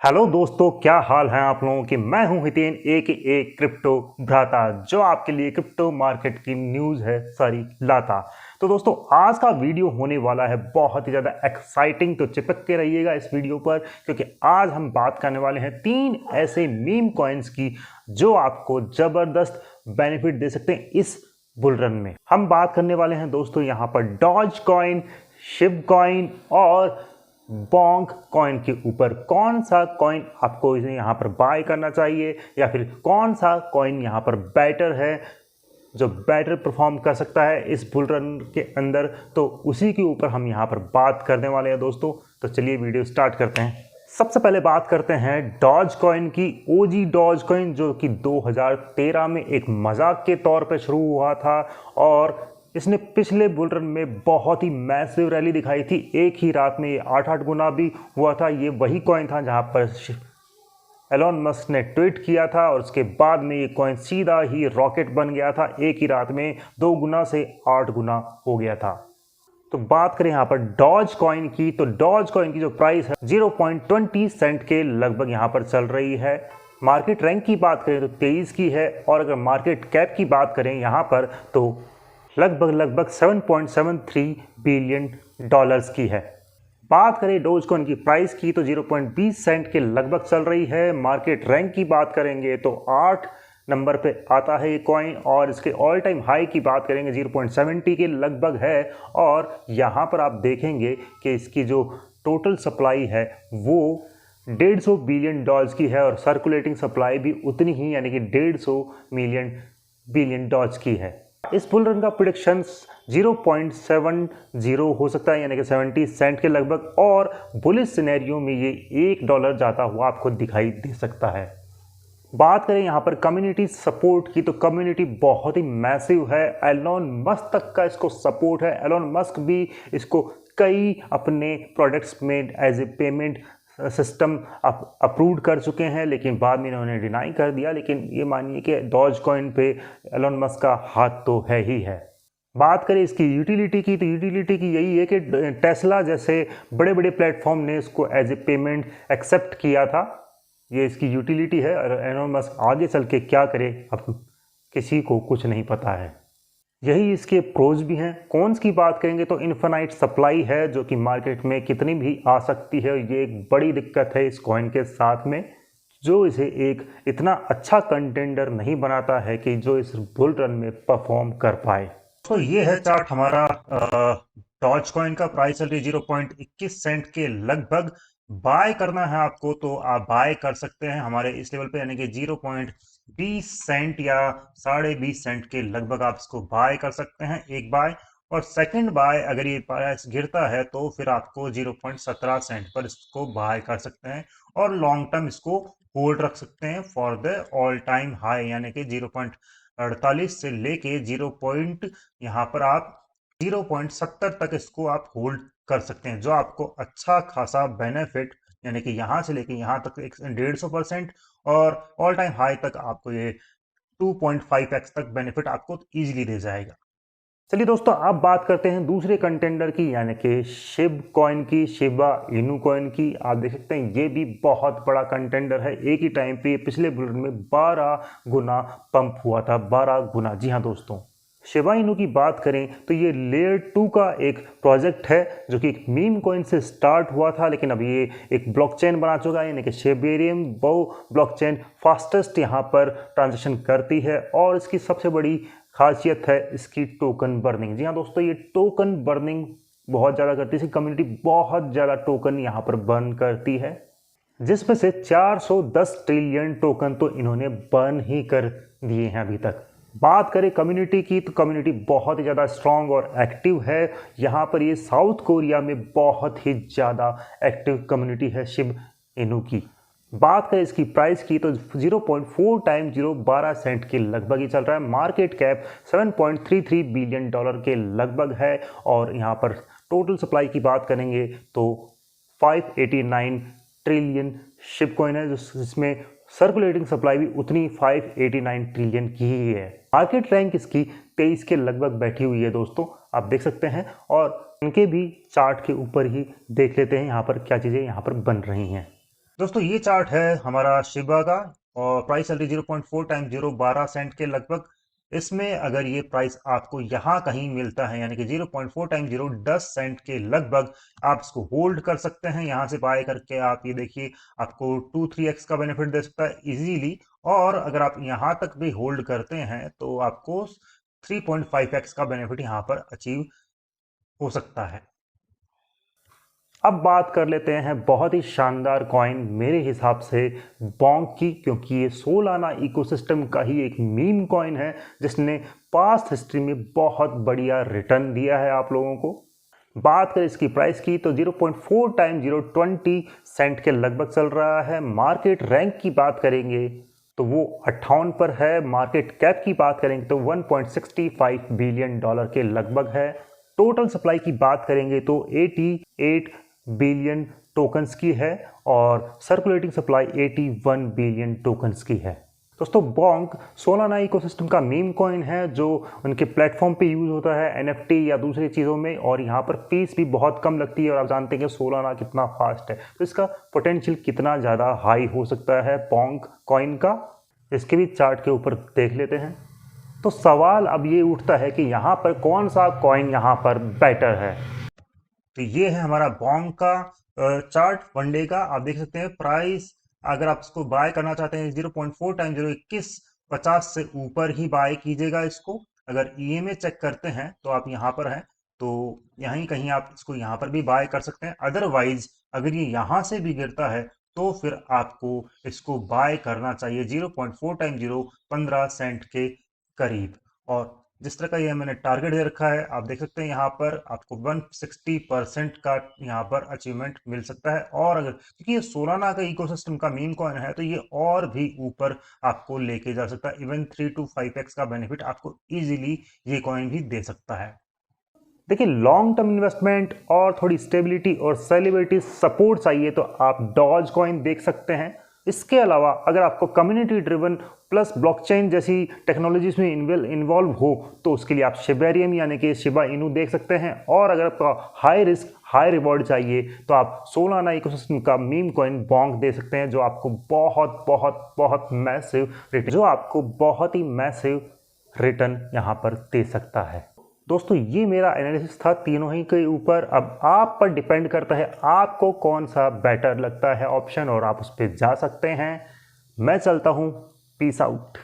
Hello दोस्तों, क्या हाल है आप लोगों के। मैं हूं हितेन ए क्रिप्टो भ्राता, जो आपके लिए क्रिप्टो मार्केट की न्यूज़ है सारी लाता। तो दोस्तों, आज का वीडियो होने वाला है बहुत ही ज़्यादा एक्साइटिंग, तो चिपक के रहिएगा इस वीडियो पर, क्योंकि आज हम बात करने वाले हैं 3 ऐसे मीम कॉइन्स की जो आपको ज़बरदस्त बेनिफिट दे सकते हैं इस बुल रन में। हम बात करने वाले हैं दोस्तों यहाँ पर डॉज कॉइन, शिब कॉइन और बॉन्क कॉइन के ऊपर। कौन सा कॉइन आपको यहाँ पर बाय करना चाहिए, या फिर कौन सा कॉइन यहाँ पर बेटर है, जो बेटर परफॉर्म कर सकता है इस बुल रन के अंदर, तो उसी के ऊपर हम यहाँ पर बात करने वाले हैं दोस्तों। तो चलिए वीडियो स्टार्ट करते हैं। सबसे पहले बात करते हैं डॉज कॉइन की। ओजी डॉज कॉइन, जो कि 2013 में एक मजाक के तौर पे शुरू हुआ था और इसने पिछले बुल रन में बहुत ही मैसिव रैली दिखाई थी। एक ही रात में ये 8-8 गुना भी हुआ था। ये वही कॉइन था जहां पर एलोन मस्क ने ट्वीट किया था और उसके बाद में ये कॉइन सीधा ही रॉकेट बन गया था। एक ही रात में 2 गुना से 8 गुना हो गया था। तो बात करें यहाँ पर डॉज कॉइन की, तो डॉज कॉइन की जो प्राइस है 0.20 सेंट के लगभग यहाँ पर चल रही है। मार्केट रैंक की बात करें तो 23 की है, और अगर मार्केट कैप की बात करें यहाँ पर तो लगभग 7.73 बिलियन डॉलर्स की है। बात करें डोजकॉइन की प्राइस की तो 0.20 सेंट के लगभग चल रही है। मार्केट रैंक की बात करेंगे तो 8 नंबर पे आता है ये कॉइन, और इसके ऑल टाइम हाई की बात करेंगे 0.70 के लगभग है। और यहाँ पर आप देखेंगे कि इसकी जो टोटल सप्लाई है वो 150 बिलियन डॉलर्स की है, और सर्कुलेटिंग सप्लाई भी उतनी ही, यानी कि 150 बिलियन डॉलर्स की है। इस बुल रन का प्रिडिक्शन 0.70 हो सकता है, यानी कि 70 सेंट के लगभग, और बुलिश सिनेरियो में ये $1 जाता हुआ आपको दिखाई दे सकता है। बात करें यहाँ पर कम्युनिटी सपोर्ट की, तो कम्युनिटी बहुत ही मैसिव है। एलोन मस्क तक का इसको सपोर्ट है। एलोन मस्क भी इसको कई अपने प्रोडक्ट्स में as a payment system approved कर चुके हैं, लेकिन बाद में इन्होंने डिनाई कर दिया। लेकिन ये मानिए कि डॉज कॉइन पे एलोन मस्क का हाथ तो है ही है। बात करें इसकी यूटिलिटी की, तो यूटिलिटी की यही है कि टेस्ला जैसे बड़े बड़े प्लेटफॉर्म ने इसको एज ए पेमेंट एक्सेप्ट किया था। ये इसकी यूटिलिटी है, और एलोन मस्क आगे चल के क्या करे अब किसी को कुछ नहीं पता है। यही इसके प्रोज भी हैं। कॉन्स की बात करेंगे तो इन्फिनाइट सप्लाई है, जो कि मार्केट में कितनी भी आ सकती है। ये एक बड़ी दिक्कत है इस कॉइन के साथ में, जो इसे एक इतना अच्छा कंटेंडर नहीं बनाता है कि जो इस बुल रन में परफॉर्म कर पाए। तो ये है चार्ट हमारा। डॉज कॉइन का प्राइस चल रही 0.21 सेंट के लगभग। बाय करना है आपको तो आप बाय कर सकते हैं हमारे इस लेवल पे, यानी कि 0.20 सेंट या 20.5 सेंट के लगभग आप इसको बाय कर सकते हैं एक बाय। और सेकंड बाय अगर ये प्राइस गिरता है तो फिर आपको 0.17 सेंट पर इसको बाय कर सकते हैं, और लॉन्ग टर्म इसको होल्ड रख सकते हैं for the all time high, यानी कि 0.48 से लेके 0. यहाँ पर आप 0.70 तक इसको आप होल्ड कर सकते हैं, जो आपको अच्छा खासा बेनिफिट, यानी कि यहाँ से लेके यहाँ तक 150%, और ऑल टाइम हाई तक आपको ये 2.5x तक बेनिफिट आपको इजीली दे जाएगा। चलिए दोस्तों, अब बात करते हैं दूसरे कंटेंडर की, यानी कि शिब कॉइन की, शिबा इनू कॉइन की। आप देख सकते हैं ये भी बहुत बड़ा कंटेंडर है। एक ही टाइम पे पिछले बुल रन में 12 गुना पंप हुआ था, 12 गुना। जी हाँ दोस्तों, शिबा इनू की बात करें तो ये लेयर 2 का एक प्रोजेक्ट है, जो कि एक मीम कॉइन से स्टार्ट हुआ था, लेकिन अब ये एक ब्लॉकचेन बना चुका है, यानी कि शेबेरियम वो ब्लॉकचेन फास्टेस्ट यहाँ पर ट्रांजेक्शन करती है। और इसकी सबसे बड़ी खासियत है इसकी टोकन बर्निंग। जी हाँ दोस्तों, ये टोकन बर्निंग बहुत ज़्यादा करती है। इसकी कम्युनिटी बहुत ज़्यादा टोकन यहाँ पर बर्न करती है, जिसमें से 410 ट्रिलियन टोकन तो इन्होंने बर्न ही कर दिए हैं अभी तक। बात करें कम्युनिटी की, तो कम्युनिटी बहुत ही ज़्यादा स्ट्रांग और एक्टिव है। यहाँ पर ये साउथ कोरिया में बहुत ही ज़्यादा एक्टिव कम्युनिटी है शिब इनू की। बात करें इसकी प्राइस की तो 0.4 टाइम 0.12 सेंट के लगभग ही चल रहा है। मार्केट कैप 7.33 बिलियन डॉलर के लगभग है, और यहाँ पर टोटल सप्लाई की बात करेंगे तो 589 ट्रिलियन शिप कॉइन है, जिसमें सर्कुलेटिंग सप्लाई भी उतनी 589 ट्रिलियन की ही है। मार्केट रैंक इसकी 23 के लगभग बैठी हुई है दोस्तों, आप देख सकते हैं। और उनके भी चार्ट के ऊपर ही देख लेते हैं यहाँ पर क्या चीज़ें यहाँ पर बन रही हैं। दोस्तों ये चार्ट है हमारा शिबा का और प्राइस चल रही 0.4 टाइम 0.12 सेंट के लगभग। इसमें अगर ये प्राइस आपको यहाँ कहीं मिलता है यानी कि 0.4 टाइम 0.10 सेंट के लगभग, आप इसको होल्ड कर सकते हैं। यहाँ से बाय करके आप ये देखिए आपको 2-3x का बेनिफिट दे सकता है इजीली। और अगर आप यहाँ तक भी होल्ड करते हैं तो आपको 3.5x का बेनिफिट यहाँ पर अचीव हो सकता है। अब बात कर लेते हैं बहुत ही शानदार कॉइन मेरे हिसाब से बॉन्क की, क्योंकि ये सोलाना इकोसिस्टम का ही एक मीम कॉइन है जिसने पास्ट हिस्ट्री में बहुत बढ़िया रिटर्न दिया है आप लोगों को। बात करें इसकी प्राइस की तो 0.4 टाइम 0.20 सेंट के लगभग चल रहा है। मार्केट रैंक की बात करेंगे तो वो 58 पर है। मार्केट कैप की बात करेंगे तो 1.65 बिलियन डॉलर के लगभग है। टोटल सप्लाई की बात करेंगे तो 88 बिलियन टोकन्स की है और सर्कुलेटिंग सप्लाई 81 बिलियन टोकन्स की है। दोस्तों बॉन्क सोलाना इकोसिस्टम का मीम कॉइन है जो उनके प्लेटफॉर्म पे यूज होता है NFT या दूसरी चीज़ों में, और यहाँ पर फीस भी बहुत कम लगती है। और आप जानते हैं कि सोलाना कितना फास्ट है, तो इसका पोटेंशियल कितना ज़्यादा हाई हो सकता है बॉन्क कॉइन का, इसके भी चार्ट के ऊपर देख लेते हैं। तो सवाल अब ये उठता है कि यहाँ पर कौन सा कॉइन यहाँ पर बेटर है। तो ये है हमारा बॉन्क का चार्ट वनडे का। आप देख सकते हैं प्राइस, अगर आप इसको बाय करना चाहते हैं 0.4 टाइम 0.2150 से ऊपर ही बाय कीजिएगा इसको। अगर EMA चेक करते हैं तो आप यहाँ पर हैं तो यहीं कहीं आप इसको यहाँ पर भी बाय कर सकते हैं। अदरवाइज अगर ये यहाँ से भी गिरता है तो फिर आपको इसको बाय करना चाहिए 0.4 टाइम 0.15 सेंट के करीब। और जिस तरह का ये मैंने टारगेट दे रखा है आप देख सकते हैं यहाँ पर आपको 160% का यहाँ पर अचीवमेंट मिल सकता है। और अगर क्योंकि ये सोलाना का इकोसिस्टम का मीम कॉइन है तो ये और भी ऊपर आपको लेके जा सकता है। इवन 3 to 5x का बेनिफिट आपको इजीली ये कॉइन भी दे सकता है। देखिए लॉन्ग टर्म इन्वेस्टमेंट और थोड़ी स्टेबिलिटी और सेलिब्रिटी सपोर्ट चाहिए तो आप डॉज कॉइन देख सकते हैं। इसके अलावा अगर आपको कम्युनिटी ड्रिवन प्लस ब्लॉकचेन जैसी टेक्नोलॉजीज में इन्वॉल्व हो तो उसके लिए आप शिबेरियम यानी कि शिबा इनू देख सकते हैं। और अगर आपको हाई रिस्क हाई रिवॉर्ड चाहिए तो आप सोलाना इकोसिस्टम का मीम कॉइन बॉन्क दे सकते हैं जो आपको बहुत मैसिव रिटर्न यहाँ पर दे सकता है। दोस्तों ये मेरा एनालिसिस था तीनों ही के ऊपर। अब आप पर डिपेंड करता है आपको कौन सा बेटर लगता है ऑप्शन, और आप उस पर जा सकते हैं। मैं चलता हूँ, पीस आउट।